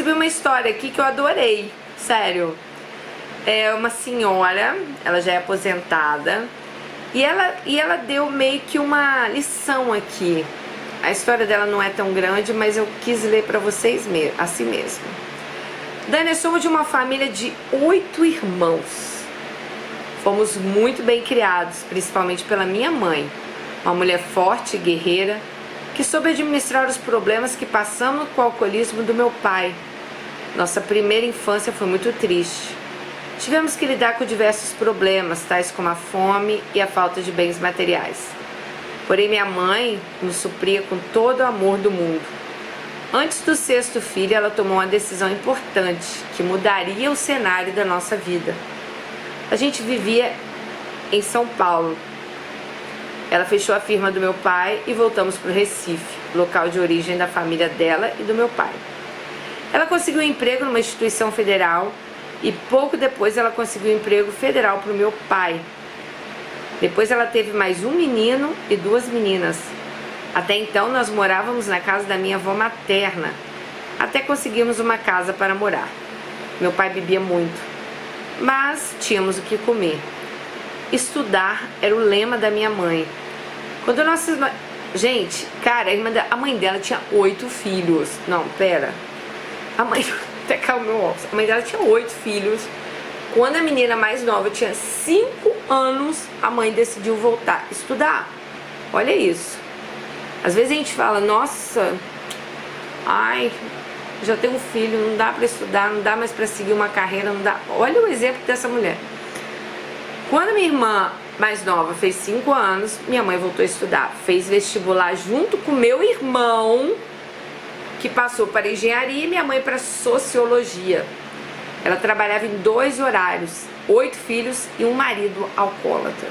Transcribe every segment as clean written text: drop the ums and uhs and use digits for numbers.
recebi uma história aqui que eu adorei, sério. É uma senhora, ela já é aposentada, e ela deu meio que uma lição aqui. A história dela não é tão grande, mas eu quis ler pra vocês assim mesmo. Dani, somos de uma família de 8 irmãos. Fomos muito bem criados, principalmente pela minha mãe, uma mulher forte e guerreira, que soube administrar os problemas que passamos com o alcoolismo do meu pai. Nossa primeira infância foi muito triste. Tivemos que lidar com diversos problemas, tais como a fome e a falta de bens materiais. Porém, minha mãe nos supria com todo o amor do mundo. Antes do 6º filho, ela tomou uma decisão importante, que mudaria o cenário da nossa vida. A gente vivia em São Paulo. Ela fechou a firma do meu pai e voltamos para o Recife, local de origem da família dela e do meu pai. Ela conseguiu um emprego numa instituição federal e pouco depois ela conseguiu um emprego federal para o meu pai. Depois ela teve mais um menino e 2 meninas. Até então nós morávamos na casa da minha avó materna, até conseguirmos uma casa para morar. Meu pai bebia muito, mas tínhamos o que comer. Estudar era o lema da minha mãe. Quando nós... Gente, cara, a mãe dela tinha 8 filhos. Não, pera. A mãe... Até caiu meu óculos. A mãe dela tinha 8 filhos. Quando a menina mais nova tinha 5 anos, a mãe decidiu voltar a estudar. Olha isso. Às vezes a gente fala, nossa, ai, já tenho um filho, não dá pra estudar, não dá mais pra seguir uma carreira, não dá. Olha o exemplo dessa mulher. Quando minha irmã mais nova fez 5 anos, minha mãe voltou a estudar. Fez vestibular junto com meu irmão, que passou para engenharia, e minha mãe para sociologia. Ela trabalhava em 2 horários, 8 filhos e um marido alcoólatra.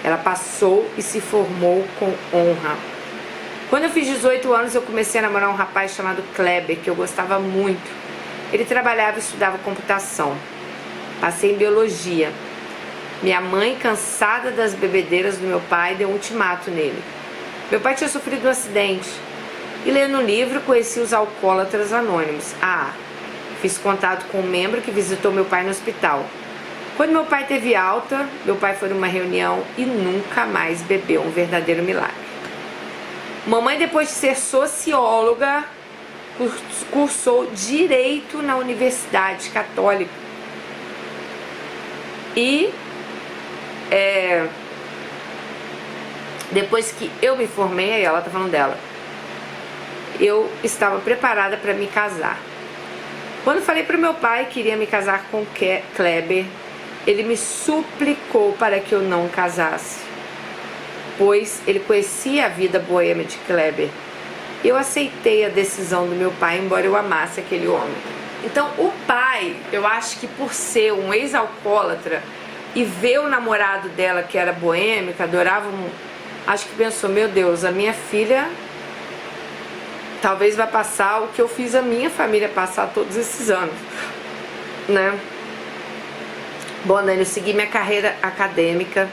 Ela passou e se formou com honra. Quando eu fiz 18 anos, eu comecei a namorar um rapaz chamado Kleber, que eu gostava muito. Ele trabalhava e estudava computação. Passei em biologia. Minha mãe, cansada das bebedeiras do meu pai, deu um ultimato nele. Meu pai tinha sofrido um acidente. E lendo um livro, conheci os alcoólatras anônimos. Fiz contato com um membro que visitou meu pai no hospital. Quando meu pai teve alta, meu pai foi numa reunião e nunca mais bebeu, um verdadeiro milagre. Mamãe, depois de ser socióloga, cursou Direito na Universidade Católica. E depois que eu me formei, aí ela tá falando dela, eu estava preparada para me casar. Quando falei para o meu pai que iria me casar com Kleber, ele me suplicou para que eu não casasse, pois ele conhecia a vida boêmia de Kleber. Eu aceitei a decisão do meu pai, embora eu amasse aquele homem. Então o pai, eu acho que por ser um ex-alcoólatra e ver o namorado dela que era boêmio, que adorava, acho que pensou, meu Deus, a minha filha talvez vai passar o que eu fiz a minha família passar todos esses anos, né? Bom, Dani, eu segui minha carreira acadêmica,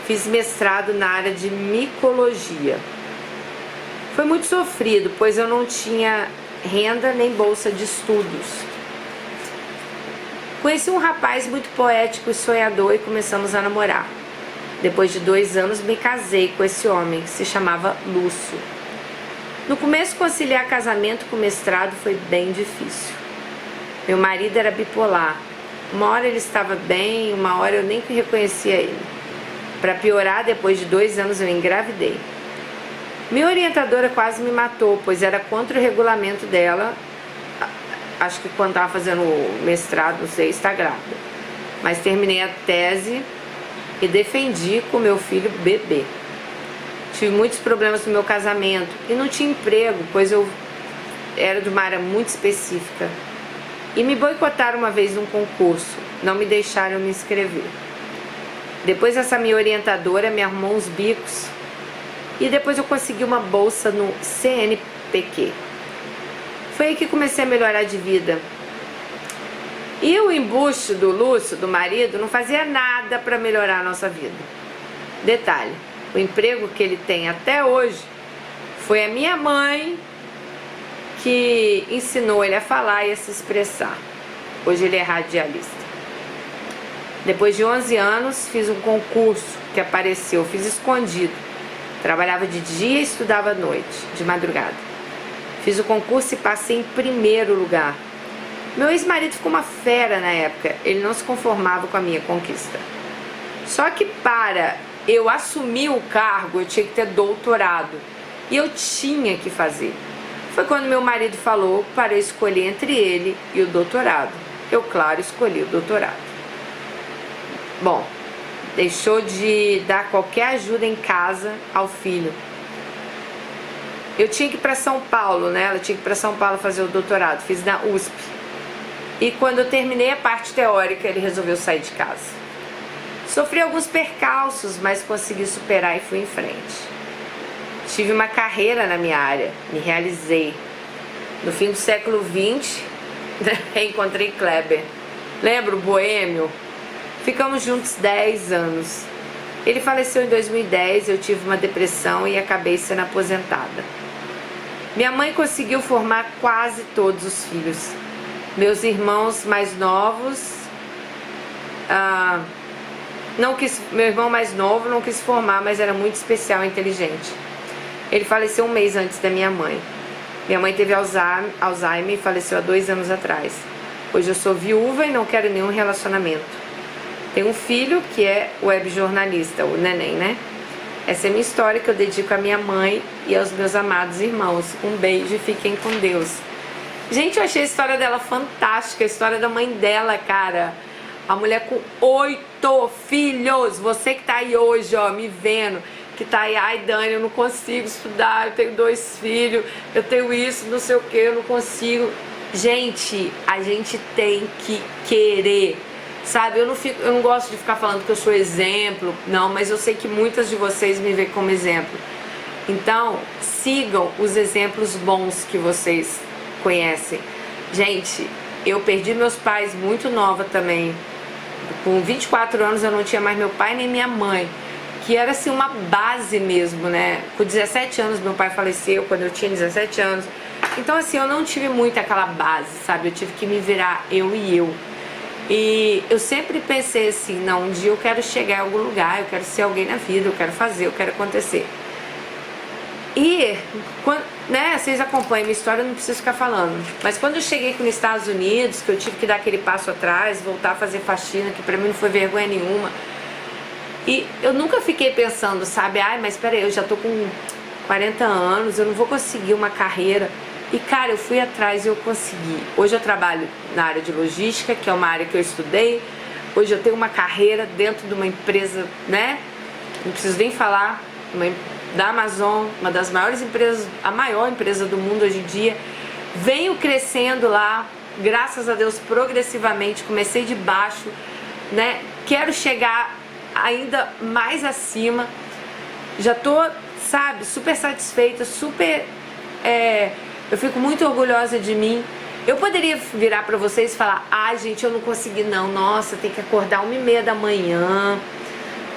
fiz mestrado na área de micologia. Foi muito sofrido, pois eu não tinha renda nem bolsa de estudos. Conheci um rapaz muito poético e sonhador e começamos a namorar. Depois de 2 anos me casei com esse homem, que se chamava Lúcio. No começo, conciliar casamento com mestrado foi bem difícil. Meu marido era bipolar. Uma hora ele estava bem, uma hora eu nem reconhecia ele. Para piorar, depois de 2 anos eu engravidei. Minha orientadora quase me matou, pois era contra o regulamento dela. Acho que quando estava fazendo o mestrado, não sei, está grávida. Mas terminei a tese e defendi com meu filho bebê. Tive muitos problemas no meu casamento e não tinha emprego, pois eu era de uma área muito específica. E me boicotaram uma vez num concurso, não me deixaram me inscrever. Depois essa minha orientadora me arrumou uns bicos e depois eu consegui uma bolsa no CNPq. Foi aí que comecei a melhorar de vida. E o embuste do Lúcio, do marido, não fazia nada para melhorar a nossa vida. Detalhe, o emprego que ele tem até hoje foi a minha mãe que ensinou ele a falar e a se expressar. Hoje ele é radialista. Depois de 11 anos, fiz um concurso que apareceu, fiz escondido. Trabalhava de dia e estudava à noite, de madrugada. Fiz o concurso e passei em primeiro lugar. Meu ex-marido ficou uma fera na época, ele não se conformava com a minha conquista. Só que para eu assumir o cargo, eu tinha que ter doutorado. E eu tinha que fazer. Foi quando meu marido falou para eu escolher entre ele e o doutorado. Eu, claro, escolhi o doutorado. Bom, deixou de dar qualquer ajuda em casa ao filho. Eu tinha que ir para São Paulo, né? Ela tinha que ir para São Paulo fazer o doutorado. Fiz na USP. E quando eu terminei a parte teórica, ele resolveu sair de casa. Sofri alguns percalços, mas consegui superar e fui em frente. Tive uma carreira na minha área, me realizei. No fim do século XX, reencontrei Kleber. Lembra o boêmio? Ficamos juntos 10 anos. Ele faleceu em 2010, eu tive uma depressão e acabei sendo aposentada. Minha mãe conseguiu formar quase todos os filhos. Meus irmãos mais novos... meu irmão mais novo não quis formar, mas era muito especial e inteligente. Ele faleceu um mês antes da minha mãe. Minha mãe teve Alzheimer e faleceu há 2 anos atrás. Hoje eu sou viúva e não quero nenhum relacionamento. Tenho um filho que é webjornalista, o neném, né? Essa é a minha história que eu dedico à minha mãe e aos meus amados irmãos. Um beijo e fiquem com Deus. Gente, eu achei a história dela fantástica, a história da mãe dela, cara. A mulher com 8 filhos. Você que tá aí hoje, ó, me vendo, que tá aí, ai Dani, eu não consigo estudar, eu tenho 2 filhos, eu tenho isso, não sei o que, eu não consigo. Gente, a gente tem que querer, sabe? Eu não gosto de ficar falando que eu sou exemplo, não, mas eu sei que muitas de vocês me veem como exemplo. Então, sigam os exemplos bons que vocês conhecem. Gente, eu perdi meus pais muito nova também. Com 24 anos eu não tinha mais meu pai nem minha mãe, que era assim uma base mesmo, né? Com 17 anos meu pai faleceu, quando eu tinha 17 anos. Então assim, eu não tive muito aquela base, sabe? Eu tive que me virar eu e eu. E eu sempre pensei assim, não, um dia eu quero chegar em algum lugar, eu quero ser alguém na vida, eu quero fazer, eu quero acontecer. E, quando, né, vocês acompanham a minha história, eu não preciso ficar falando. Mas quando eu cheguei aqui nos Estados Unidos, que eu tive que dar aquele passo atrás, voltar a fazer faxina, que pra mim não foi vergonha nenhuma. E eu nunca fiquei pensando, sabe, ai, mas peraí, eu já tô com 40 anos, eu não vou conseguir uma carreira. E cara, eu fui atrás e eu consegui. Hoje eu trabalho na área de logística, que é uma área que eu estudei. Hoje eu tenho uma carreira dentro de uma empresa, né? Não preciso nem falar, da Amazon, uma das maiores empresas, a maior empresa do mundo hoje em dia. Venho crescendo lá, graças a Deus, progressivamente. Comecei de baixo, né? Quero chegar ainda mais acima. Já tô, sabe, super satisfeita, super... eu fico muito orgulhosa de mim. Eu poderia virar pra vocês e falar, ai gente, eu não consegui não, nossa, tem que acordar 1h30 da manhã,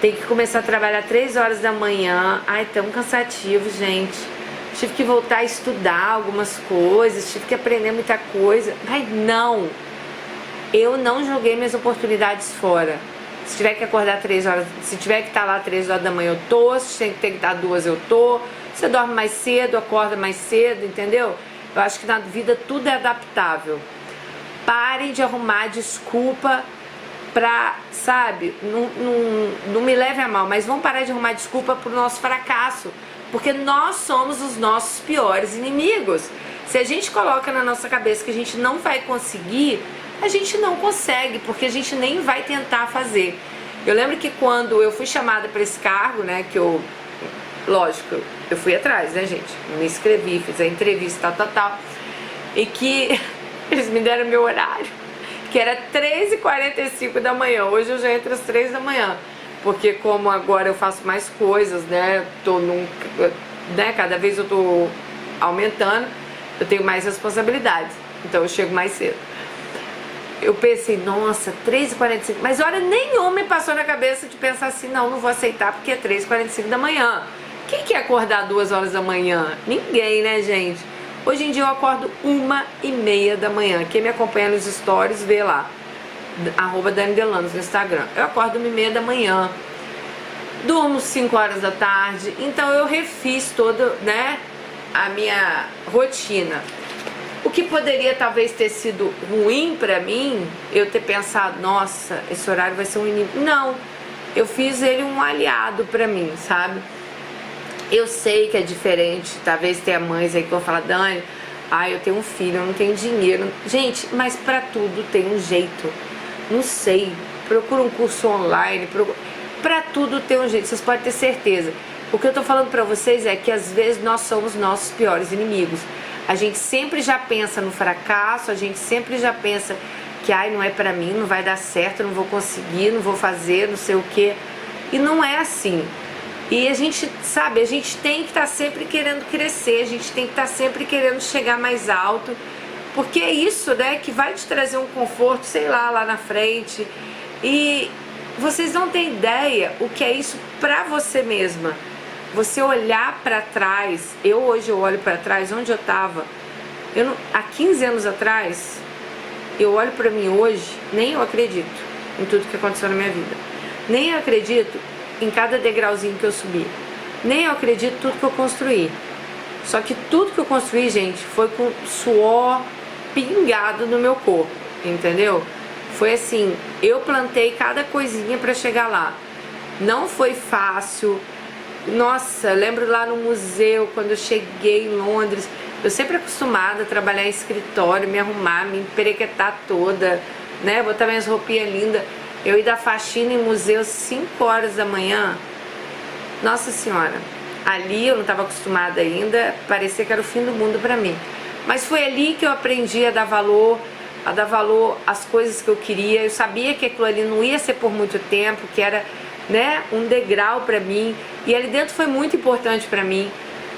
tem que começar a trabalhar 3 horas da manhã, ai, tão cansativo, gente. Tive que voltar a estudar algumas coisas, tive que aprender muita coisa. Mas não, eu não joguei minhas oportunidades fora. Se tiver que acordar 3 horas, se tiver que estar lá 3 horas da manhã, eu tô. Se tem que estar 2, eu tô. Você dorme mais cedo, acorda mais cedo, entendeu? Eu acho que na vida tudo é adaptável. Parem de arrumar desculpa pra, sabe, não me leve a mal, mas vamos parar de arrumar desculpa pro nosso fracasso, porque nós somos os nossos piores inimigos. Se a gente coloca na nossa cabeça que a gente não vai conseguir, a gente não consegue, porque a gente nem vai tentar fazer. Eu lembro que quando eu fui chamada para esse cargo, né, que eu, lógico, eu fui atrás, né, gente, me inscrevi, fiz a entrevista, tal, e que eles me deram meu horário, que era 3h45 da manhã. Hoje eu já entro às 3 da manhã, porque como agora eu faço mais coisas, né, cada vez eu tô aumentando, eu tenho mais responsabilidades, então eu chego mais cedo. Eu pensei, nossa, 3h45, mas hora nenhuma me passou na cabeça de pensar assim, não vou aceitar porque é 3h45 da manhã. Quem quer acordar 2 horas da manhã? Ninguém, né, gente? Hoje em dia eu acordo 1h30 da manhã. Quem me acompanha nos stories vê lá, @DaniDelanos no Instagram. Eu acordo 1h30 da manhã, durmo 5 horas da tarde. Então eu refiz toda, né, a minha rotina. O que poderia talvez ter sido ruim pra mim, eu ter pensado, nossa, esse horário vai ser um inimigo. Não, eu fiz ele um aliado pra mim, sabe? Eu sei que é diferente, talvez tenha mães aí que vão falar, Dani, eu tenho um filho, eu não tenho dinheiro. Gente, mas pra tudo tem um jeito. Não sei, procura um curso online, pra tudo tem um jeito, vocês podem ter certeza. O que eu tô falando pra vocês é que às vezes nós somos nossos piores inimigos. A gente sempre já pensa no fracasso, a gente sempre já pensa que não é pra mim, não vai dar certo, não vou conseguir, não vou fazer, não sei o quê. E não é assim. E a gente, sabe, a gente tem que estar sempre querendo crescer, a gente tem que estar sempre querendo chegar mais alto, porque é isso, né, que vai te trazer um conforto, sei lá na frente. E vocês não têm ideia o que é isso pra você mesma. Você olhar pra trás, hoje eu olho pra trás, onde eu tava, há 15 anos atrás, eu olho pra mim hoje, nem eu acredito em tudo que aconteceu na minha vida. Nem eu acredito em cada degrauzinho que eu subi. Nem eu acredito em tudo que eu construí. Só que tudo que eu construí, gente, foi com suor pingado no meu corpo, entendeu? Foi assim, eu plantei cada coisinha pra chegar lá. Não foi fácil. Nossa, eu lembro lá no museu, quando eu cheguei em Londres, eu sempre acostumada a trabalhar em escritório, me arrumar, me emperequetar toda, né, botar minhas roupinhas lindas. Eu ia dar faxina em museu 5 horas da manhã. Nossa senhora, ali eu não estava acostumada ainda, parecia que era o fim do mundo pra mim. Mas foi ali que eu aprendi a dar valor às coisas que eu queria. Eu sabia que aquilo ali não ia ser por muito tempo, que era, né, um degrau pra mim. E ali dentro foi muito importante pra mim,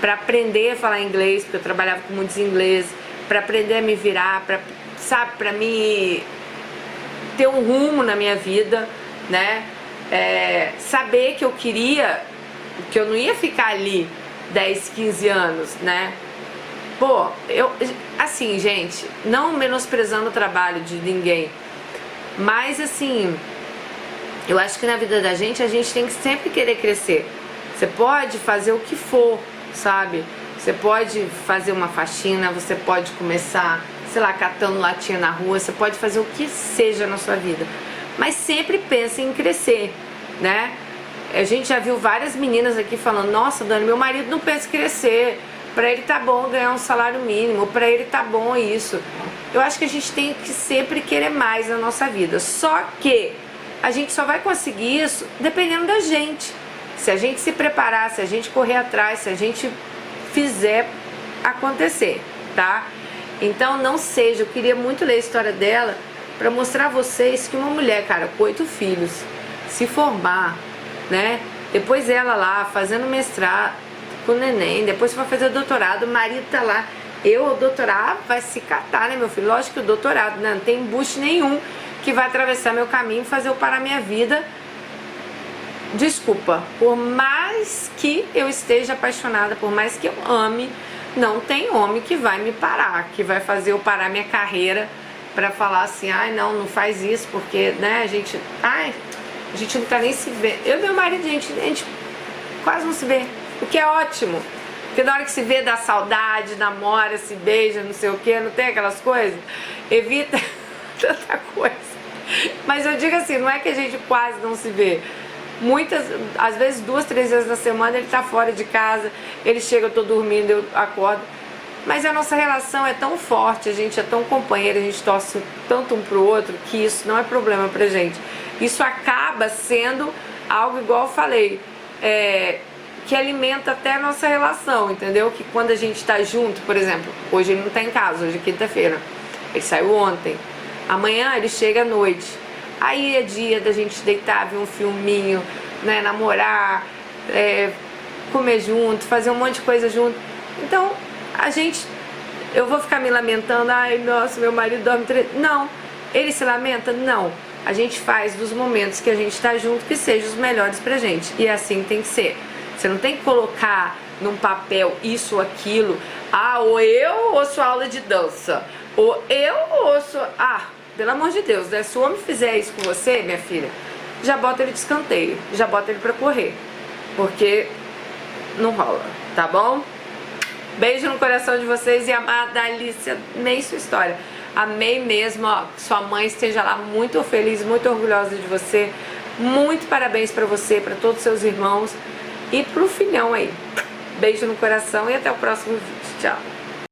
pra aprender a falar inglês, porque eu trabalhava com muitos ingleses, pra aprender a me virar, pra mim ter um rumo na minha vida, né? Saber que eu queria, que eu não ia ficar ali 10, 15 anos, né? Pô, assim, gente, não menosprezando o trabalho de ninguém, mas assim, eu acho que na vida da gente, a gente tem que sempre querer crescer. Você pode fazer o que for, sabe? Você pode fazer uma faxina, você pode começar, sei lá, catando latinha na rua, você pode fazer o que seja na sua vida, mas sempre pense em crescer, né? A gente já viu várias meninas aqui falando, nossa, Dani, meu marido não pensa em crescer, pra ele tá bom ganhar um salário mínimo, pra ele tá bom isso. Eu acho que a gente tem que sempre querer mais na nossa vida, só que a gente só vai conseguir isso dependendo da gente. Se a gente se preparar, se a gente correr atrás, se a gente fizer acontecer, tá? Então não seja, eu queria muito ler a história dela pra mostrar a vocês que uma mulher, cara, com 8 filhos, se formar, né? Depois ela lá fazendo mestrado com o neném, depois vai fazer o doutorado, o marido tá lá, o doutorado vai se catar, né, meu filho? Lógico que o doutorado, né? Não tem embuste nenhum que vai atravessar meu caminho e fazer eu parar minha vida. Desculpa, por mais que eu esteja apaixonada, por mais que eu ame, não tem homem que vai me parar, que vai fazer eu parar minha carreira pra falar assim, não faz isso, porque, né, a gente não tá nem se vendo. Eu e meu marido, a gente quase não se vê, o que é ótimo, porque na hora que se vê dá saudade, namora, se beija, não sei o que, não tem aquelas coisas, evita tanta coisa. Mas eu digo assim, não é que a gente quase não se vê. Às vezes 2, 3 vezes na semana ele tá fora de casa, ele chega, eu tô dormindo, eu acordo. Mas a nossa relação é tão forte, a gente é tão companheiro, a gente torce tanto um pro outro, que isso não é problema pra gente. Isso acaba sendo algo, igual eu falei, que alimenta até a nossa relação, entendeu? Que quando a gente tá junto, por exemplo, hoje ele não tá em casa, hoje é quinta-feira, ele saiu ontem, amanhã ele chega à noite. Aí é dia da gente deitar, ver um filminho, né, namorar, comer junto, fazer um monte de coisa junto. Então, eu vou ficar me lamentando, nossa, meu marido dorme 3... Não, ele se lamenta? Não. A gente faz dos momentos que a gente tá junto que sejam os melhores pra gente. E assim tem que ser. Você não tem que colocar num papel isso ou aquilo. Ah, ou eu ou sua aula de dança. Ou eu ou sua... Ah, pelo amor de Deus, né? Se o homem fizer isso com você, minha filha, já bota ele de escanteio, já bota ele pra correr. Porque não rola, tá bom? Beijo no coração de vocês e amada Alicia, amei sua história. Amei mesmo, ó, que sua mãe esteja lá muito feliz, muito orgulhosa de você. Muito parabéns pra você, pra todos os seus irmãos e pro filhão aí. Beijo no coração e até o próximo vídeo. Tchau.